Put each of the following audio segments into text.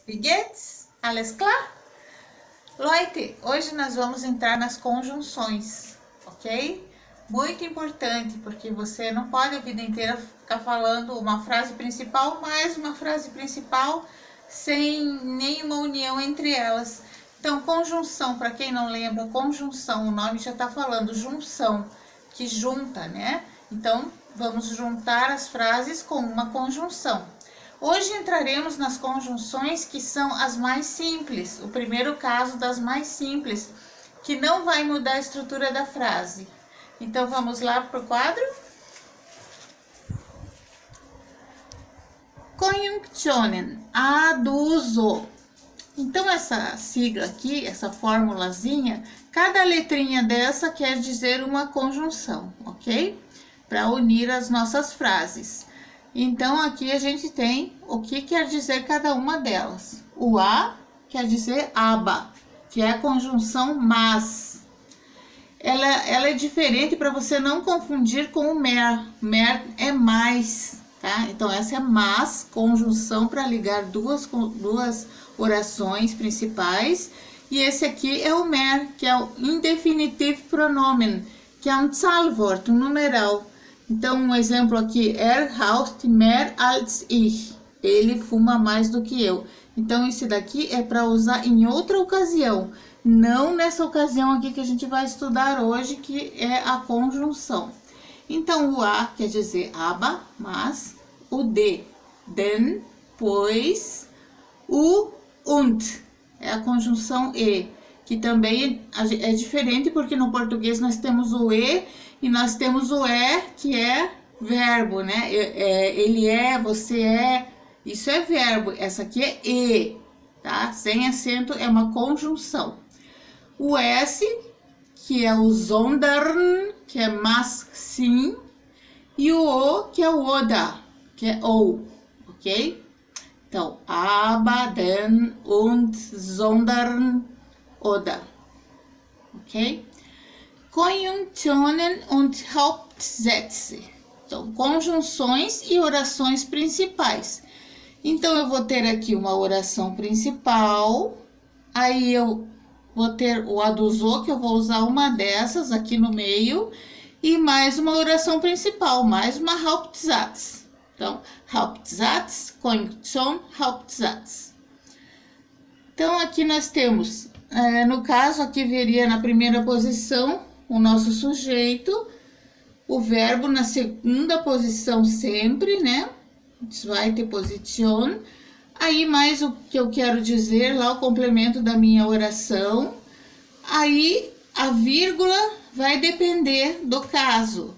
Wie geht's? Alles klar? Leute, hoje nós vamos entrar nas conjunções, ok? Muito importante, porque você não pode a vida inteira ficar falando uma frase principal mais uma frase principal sem nenhuma união entre elas. Então, conjunção, para quem não lembra, conjunção, o nome já está falando, junção, que junta, né? Então, vamos juntar as frases com uma conjunção. Hoje entraremos nas conjunções que são as mais simples, o primeiro caso das mais simples, que não vai mudar a estrutura da frase. Então, vamos lá para o quadro. Konjunktionen, aduzo. Então, essa sigla aqui, essa formulazinha, cada letrinha dessa quer dizer uma conjunção, ok? Para unir as nossas frases. Então, aqui a gente tem o que quer dizer cada uma delas. O a quer dizer aba, que é a conjunção mas. Ela é diferente para você não confundir com o mer. Mer é mais, tá? Então, essa é mas, conjunção para ligar duas orações principais. E esse aqui é o mer, que é o indefinitive pronomen, que é um Zahlwort, um numeral. Então, um exemplo aqui, raucht mehr als ich. Ele fuma mais do que eu. Então, esse daqui é para usar em outra ocasião. Não nessa ocasião aqui que a gente vai estudar hoje, que é a conjunção. Então, o a quer dizer aba, mas. O de, denn, pois. O und é a conjunção e, que também é diferente porque no português nós temos o e e nós temos o é, que é verbo, né? Ele é, você é, isso é verbo. Essa aqui é e, tá? Sem acento, é uma conjunção. O s, que é o sondern, que é mas sim, e o o, que é o oda, que é ou, ok? Então, aber, denn, und, sondern, oder, ok? Konjunktionen und Hauptsätze. Então, conjunções e orações principais. Então, eu vou ter aqui uma oração principal, aí eu vou ter o aduzo, que eu vou usar uma dessas aqui no meio, e mais uma oração principal, mais uma Hauptsatz. Então, Hauptsatz, Konjunktion, Hauptsatz. Então, aqui nós temos, no caso, aqui viria na primeira posição o nosso sujeito, o verbo na segunda posição sempre, né? Zweite Position. Aí, mais o que eu quero dizer, lá o complemento da minha oração. Aí, a vírgula vai depender do caso.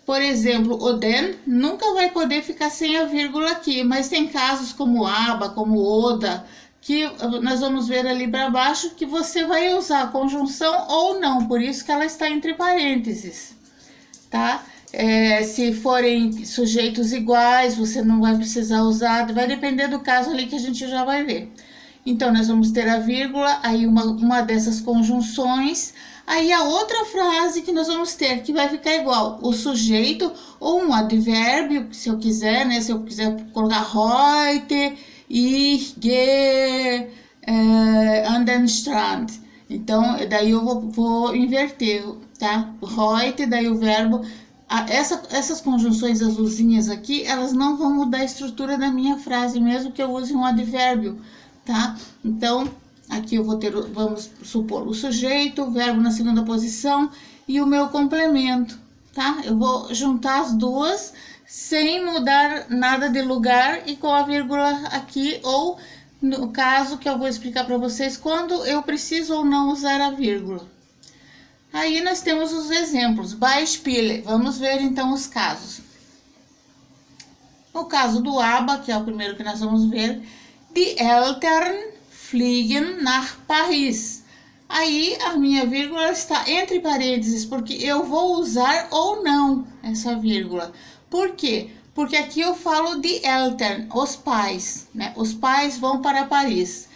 Por exemplo, o den nunca vai poder ficar sem a vírgula aqui, mas tem casos como aba, como oda, que nós vamos ver ali para baixo, que você vai usar a conjunção ou não, por isso que ela está entre parênteses, tá? Se forem sujeitos iguais, você não vai precisar usar, vai depender do caso ali que a gente já vai ver. Então, nós vamos ter a vírgula, aí uma dessas conjunções, aí a outra frase que nós vamos ter, que vai ficar igual, o sujeito ou um advérbio, se eu quiser, né? Se eu quiser colocar heute, ich gehe an den Strand. Então, daí eu vou inverter, tá? Heute, daí o verbo. Essas conjunções azulzinhas aqui, elas não vão mudar a estrutura da minha frase, mesmo que eu use um advérbio, tá? Então, aqui eu vou ter, vamos supor, o sujeito, o verbo na segunda posição e o meu complemento, tá? Eu vou juntar as duas sem mudar nada de lugar e com a vírgula aqui, ou no caso que eu vou explicar para vocês, quando eu preciso ou não usar a vírgula. Aí nós temos os exemplos. Beispiele. Vamos ver então os casos. No caso do aba, que é o primeiro que nós vamos ver, Die Eltern fliegen nach Paris. Aí a minha vírgula está entre parênteses, porque eu vou usar ou não essa vírgula. Por quê? Porque aqui eu falo de Eltern, os pais, né? Os pais vão para Paris.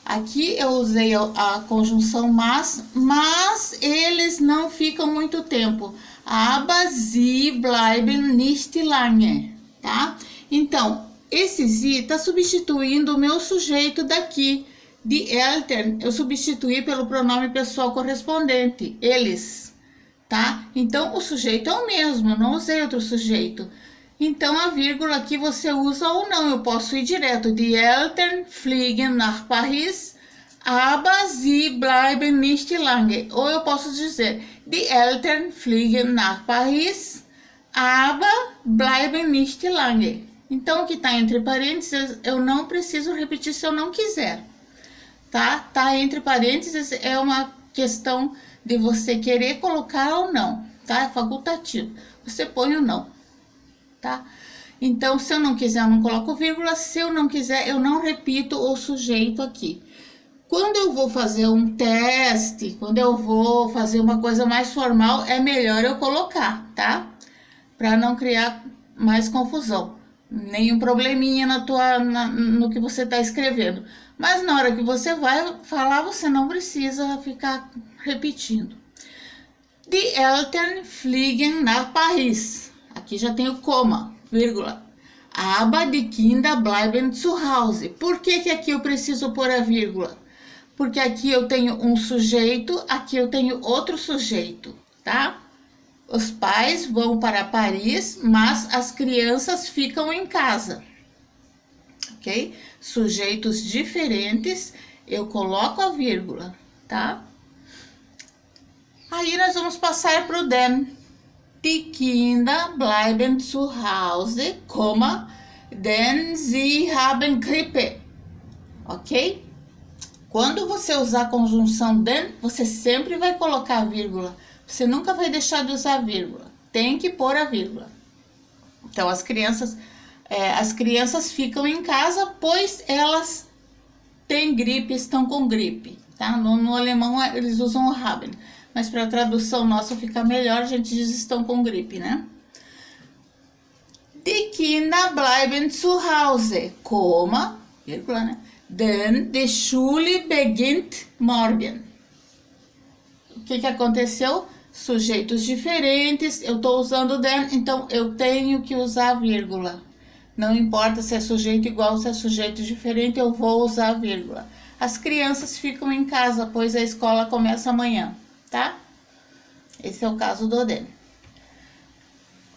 Aqui eu usei a conjunção mas eles não ficam muito tempo. Aber sie bleiben nicht lange, tá? Então, esse sie está substituindo o meu sujeito daqui. Die Eltern, eu substituí pelo pronome pessoal correspondente, eles, tá? Então, o sujeito é o mesmo, eu não usei outro sujeito. Então, a vírgula aqui você usa ou não, eu posso ir direto. Die Eltern fliegen nach Paris, aber sie bleiben nicht lange. Ou eu posso dizer, die Eltern fliegen nach Paris, aber bleiben nicht lange. Então, o que está entre parênteses, eu não preciso repetir se eu não quiser. Tá entre parênteses é uma questão de você querer colocar ou não, tá? É facultativo. Você põe ou não, tá? Então, se eu não quiser, eu não coloco vírgula. Se eu não quiser, eu não repito o sujeito aqui. Quando eu vou fazer um teste, quando eu vou fazer uma coisa mais formal, é melhor eu colocar, tá? Para não criar mais confusão. Nenhum probleminha no que você está escrevendo. Mas na hora que você vai falar, você não precisa ficar repetindo. Die Eltern fliegen nach Paris. Aqui já tem o coma, vírgula. Aber die Kinder bleiben zu Hause. Por que aqui eu preciso pôr a vírgula? Porque aqui eu tenho um sujeito, aqui eu tenho outro sujeito, tá? Os pais vão para Paris, mas as crianças ficam em casa, ok? Sujeitos diferentes, eu coloco a vírgula, tá? Aí nós vamos passar para o den. Die Kinder bleiben zu Hause, denn sie haben Grippe, ok? Quando você usar a conjunção den, você sempre vai colocar a vírgula. Você nunca vai deixar de usar a vírgula. Tem que pôr a vírgula. Então, as crianças ficam em casa, pois elas têm gripe, estão com gripe. Tá? No alemão, eles usam o haben. Mas para a tradução nossa ficar melhor, a gente diz estão com gripe, né? Die Kinder bleiben zu Hause, vírgula, né? Denn die Schule beginnt morgen. O que aconteceu? Sujeitos diferentes, eu estou usando den, então eu tenho que usar a vírgula. Não importa se é sujeito igual, se é sujeito diferente, eu vou usar a vírgula. As crianças ficam em casa, pois a escola começa amanhã, tá? Esse é o caso do den.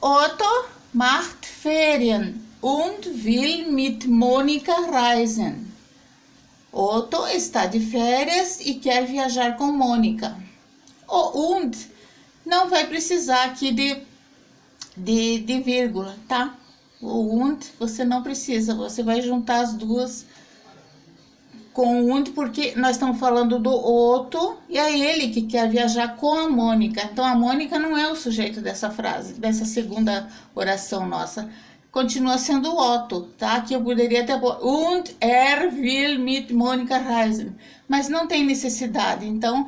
Otto macht Ferien und will mit Monika reisen. Otto está de férias e quer viajar com Mônica. O und não vai precisar aqui de vírgula, tá? O und você não precisa, você vai juntar as duas com o und, porque nós estamos falando do Otto e é ele que quer viajar com a Mônica. Então, a Mônica não é o sujeito dessa frase, dessa segunda oração nossa. Continua sendo o Otto, tá? Aqui eu poderia até pôr und will mit Monika reisen, mas não tem necessidade, então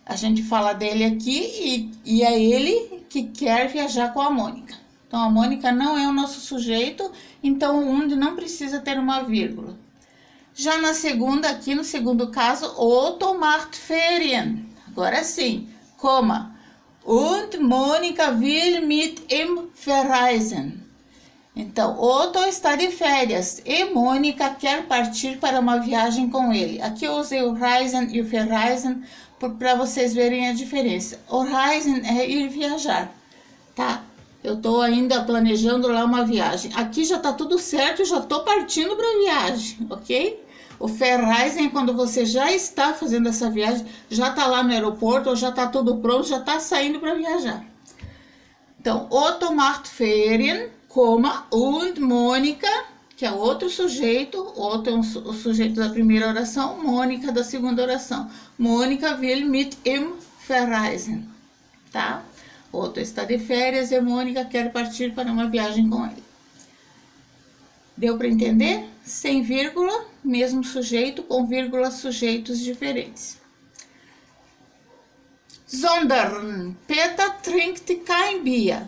a gente fala dele aqui e é ele que quer viajar com a Mônica. Então, a Mônica não é o nosso sujeito, então o und não precisa ter uma vírgula. Já na segunda, aqui no segundo caso, Otto macht Ferien. Agora sim, und Monika will mit ihm verreisen. Então, Otto está de férias e Mônica quer partir para uma viagem com ele. Aqui eu usei o reisen e o verreisen para vocês verem a diferença. O reisen é ir viajar, tá? Eu estou ainda planejando lá uma viagem. Aqui já está tudo certo, já estou partindo para a viagem, ok? O verreisen é quando você já está fazendo essa viagem, já está lá no aeroporto, ou já está tudo pronto, já está saindo para viajar. Então, Otto macht Ferien, und Mônica, que é outro sujeito, Otto é o sujeito da primeira oração, Mônica da segunda oração. Mônica will mit ihm verreisen, tá? Otto está de férias e Mônica quer partir para uma viagem com ele. Deu para entender? Sem vírgula, mesmo sujeito, com vírgula, sujeitos diferentes. Sondern Peter trinkt kein Bier,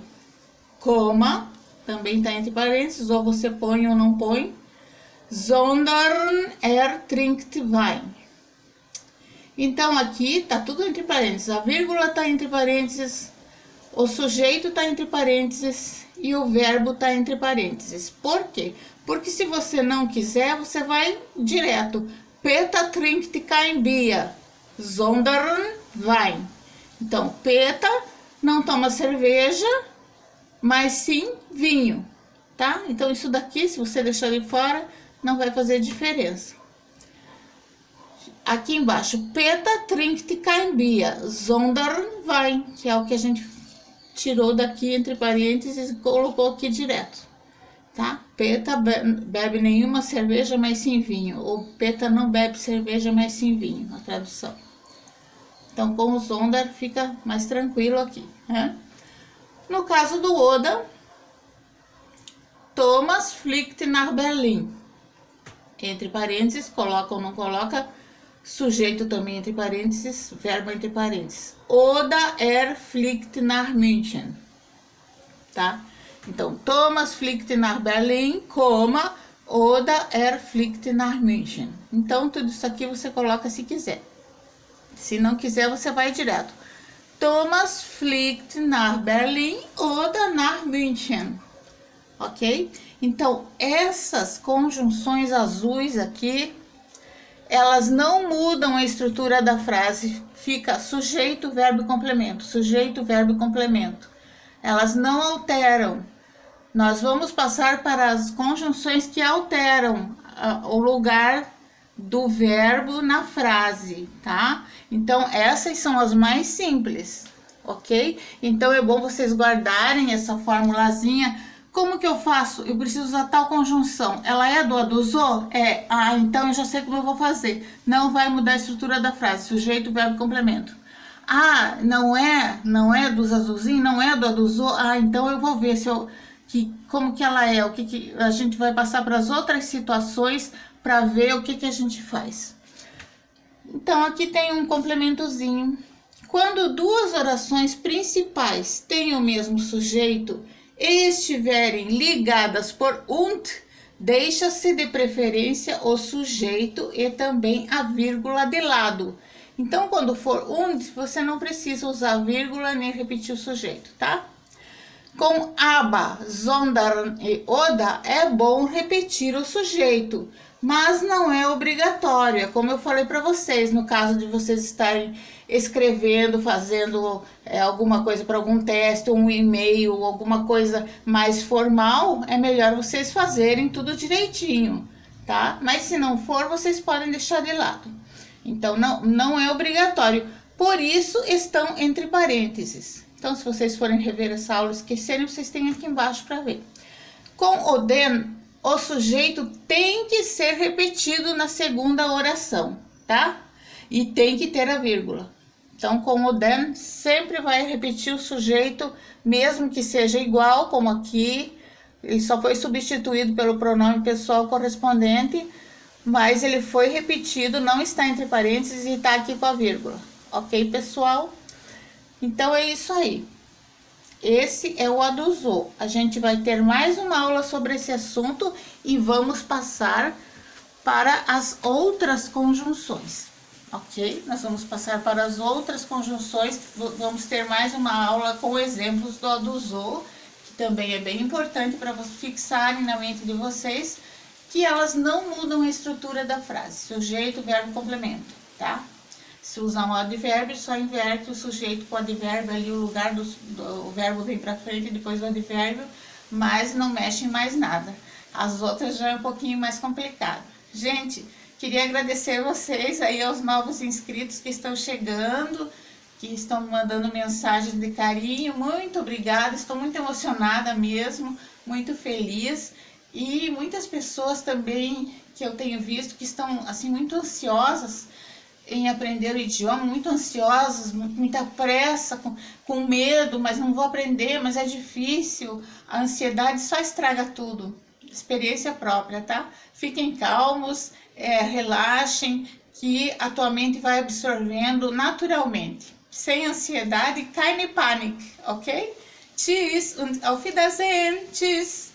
também está entre parênteses, ou você põe ou não põe. Sondern trinkt Wein. Então, aqui está tudo entre parênteses. A vírgula está entre parênteses, o sujeito está entre parênteses e o verbo está entre parênteses. Por quê? Porque se você não quiser, você vai direto. Peter trinkt kein Bier, sondern Wein. Então, Peter não toma cerveja, mas sim vinho, tá? Então, isso daqui, se você deixar de fora, não vai fazer diferença. Aqui embaixo, Peter trinkt kein Bier, sondern Wein, que é o que a gente tirou daqui entre parênteses e colocou aqui direto, tá? Peter bebe nenhuma cerveja, mas sim vinho. Ou Peter não bebe cerveja, mas sim vinho, a tradução. Então, com o sondern fica mais tranquilo aqui, né? No caso do Oda, Thomas fliegt nach Berlin. Entre parênteses, coloca ou não coloca, sujeito também entre parênteses, verbo entre parênteses. Oda fliegt nach München, tá? Então, Thomas fliegt nach Berlin, coma, Oda fliegt nach München. Então, tudo isso aqui você coloca se quiser. Se não quiser, você vai direto. Thomas fliegt nach Berlin, Oda nach München. Ok? Então, essas conjunções azuis aqui, elas não mudam a estrutura da frase. Fica sujeito, verbo e complemento. Sujeito, verbo e complemento. Elas não alteram. Nós vamos passar para as conjunções que alteram o lugar do verbo na frase, tá? Então, essas são as mais simples, ok? Então, é bom vocês guardarem essa formulazinha. Como que eu faço? Eu preciso usar tal conjunção. Ela é do adusou? É. Ah, então eu já sei como eu vou fazer. Não vai mudar a estrutura da frase. Sujeito, verbo e complemento. Ah, não é dos azulzinhos? Não é do adusou? Ah, então eu vou ver se como que ela é. O que a gente vai passar para as outras situações para ver o que a gente faz. Então, aqui tem um complementozinho. Quando duas orações principais têm o mesmo sujeito e estiverem ligadas por und, deixa-se de preferência o sujeito e também a vírgula de lado. Então, quando for und, você não precisa usar vírgula nem repetir o sujeito, tá? Com aber, sondern e Oda é bom repetir o sujeito, mas não é obrigatório. É como eu falei para vocês, no caso de vocês estarem escrevendo, fazendo alguma coisa para algum teste, um e-mail, alguma coisa mais formal, é melhor vocês fazerem tudo direitinho, tá? Mas se não for, vocês podem deixar de lado. Então, não é obrigatório. Por isso, estão entre parênteses. Então, se vocês forem rever essa aula e esquecerem, vocês têm aqui embaixo para ver. Com o den, o sujeito tem que ser repetido na segunda oração, tá? E tem que ter a vírgula. Então, com o den, sempre vai repetir o sujeito, mesmo que seja igual, como aqui. Ele só foi substituído pelo pronome pessoal correspondente, mas ele foi repetido, não está entre parênteses e está aqui com a vírgula. Ok, pessoal? Então, é isso aí. Esse é o adusou. A gente vai ter mais uma aula sobre esse assunto e vamos passar para as outras conjunções, ok? Nós vamos passar para as outras conjunções, vamos ter mais uma aula com exemplos do adusou, que também é bem importante para vocês fixarem na mente de vocês que elas não mudam a estrutura da frase, sujeito, verbo, complemento, tá? Se usar um advérbio, só inverte o sujeito com o advérbio ali, o lugar do verbo vem para frente depois do advérbio, mas não mexe em mais nada. As outras já é um pouquinho mais complicado. Gente, queria agradecer vocês aí aos novos inscritos que estão chegando, que estão me mandando mensagens de carinho. Muito obrigada, estou muito emocionada mesmo, muito feliz. E muitas pessoas também que eu tenho visto que estão assim muito ansiosas em aprender o idioma, muito ansiosas, muita pressa, com medo, mas não vou aprender, mas é difícil. A ansiedade só estraga tudo. Experiência própria, tá? Fiquem calmos, relaxem, que a tua mente vai absorvendo naturalmente. Sem ansiedade, keine Panik, ok? Tschüss und auf Wiedersehen, tschüss!